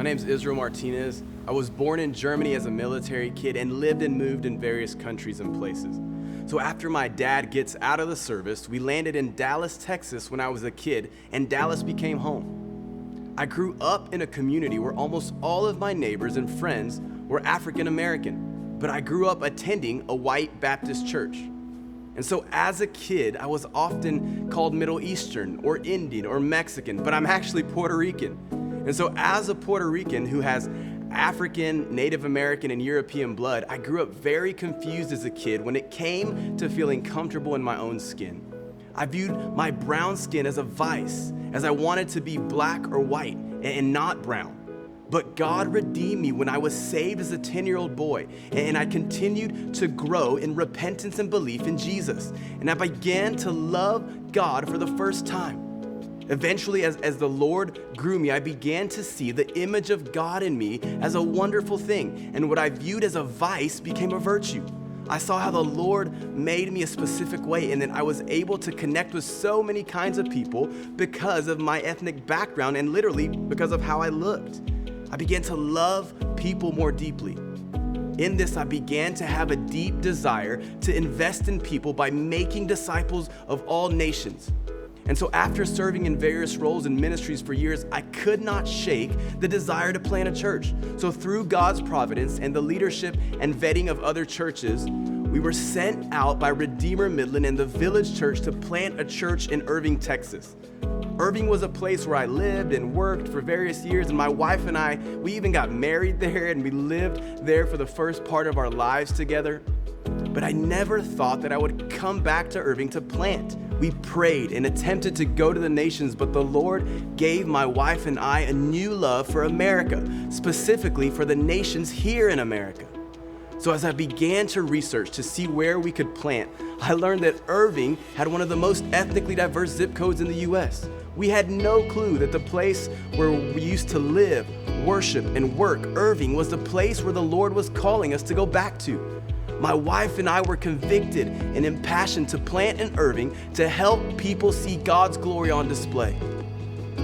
My name's Israel Martinez. I was born in Germany as a military kid and lived and moved in various countries and places. So after my dad gets out of the service, we landed in Dallas, Texas when I was a kid, and Dallas became home. I grew up in a community where almost all of my neighbors and friends were African American, but I grew up attending a white Baptist church. And so as a kid, I was often called Middle Eastern or Indian or Mexican, but I'm actually Puerto Rican. And so as a Puerto Rican who has African, Native American, and European blood, I grew up very confused as a kid when it came to feeling comfortable in my own skin. I viewed my brown skin as a vice, as I wanted to be black or white and not brown. But God redeemed me when I was saved as a 10-year-old boy, and I continued to grow in repentance and belief in Jesus. And I began to love God for the first time. Eventually, as the Lord grew me, I began to see the image of God in me as a wonderful thing, and what I viewed as a vice became a virtue. I saw how the Lord made me a specific way, and then I was able to connect with so many kinds of people because of my ethnic background and literally because of how I looked. I began to love people more deeply. In this, I began to have a deep desire to invest in people by making disciples of all nations. And so after serving in various roles and ministries for years, I could not shake the desire to plant a church. So through God's providence and the leadership and vetting of other churches, we were sent out by Redeemer Midland and the Village Church to plant a church in Irving, Texas. Irving was a place where I lived and worked for various years, and my wife and I, we even got married there, and we lived there for the first part of our lives together. But I never thought that I would come back to Irving to plant. We prayed and attempted to go to the nations, but the Lord gave my wife and I a new love for America, specifically for the nations here in America. So as I began to research to see where we could plant, I learned that Irving had one of the most ethnically diverse zip codes in the US. We had no clue that the place where we used to live, worship, and work, Irving, was the place where the Lord was calling us to go back to. My wife and I were convicted and impassioned to plant in Irving to help people see God's glory on display.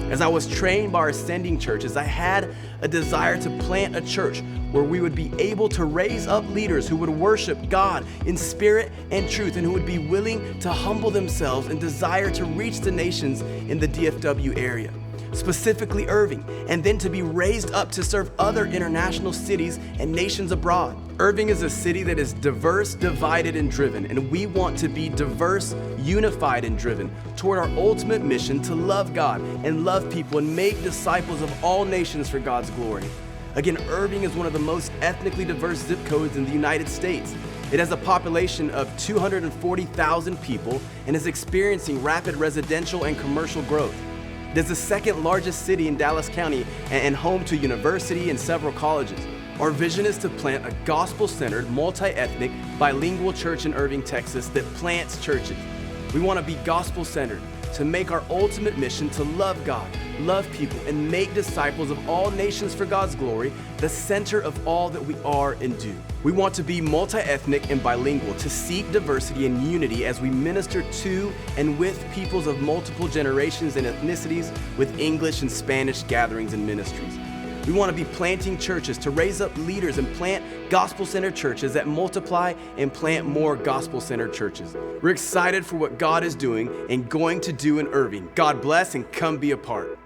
As I was trained by our sending churches, I had a desire to plant a church where we would be able to raise up leaders who would worship God in spirit and truth, and who would be willing to humble themselves and desire to reach the nations in the DFW area, specifically Irving, and then to be raised up to serve other international cities and nations abroad. Irving is a city that is diverse, divided, and driven, and we want to be diverse, unified, and driven toward our ultimate mission to love God and love people and make disciples of all nations for God's glory. Again, Irving is one of the most ethnically diverse zip codes in the United States. It has a population of 240,000 people and is experiencing rapid residential and commercial growth. It is the second largest city in Dallas County and home to a university and several colleges. Our vision is to plant a gospel-centered, multi-ethnic, bilingual church in Irving, Texas that plants churches. We want to be gospel-centered, to make our ultimate mission to love God, love people, and make disciples of all nations for God's glory the center of all that we are and do. We want to be multi-ethnic and bilingual, to seek diversity and unity as we minister to and with peoples of multiple generations and ethnicities with English and Spanish gatherings and ministries. We want to be planting churches to raise up leaders and plant gospel-centered churches that multiply and plant more gospel-centered churches. We're excited for what God is doing and going to do in Irving. God bless and come be a part.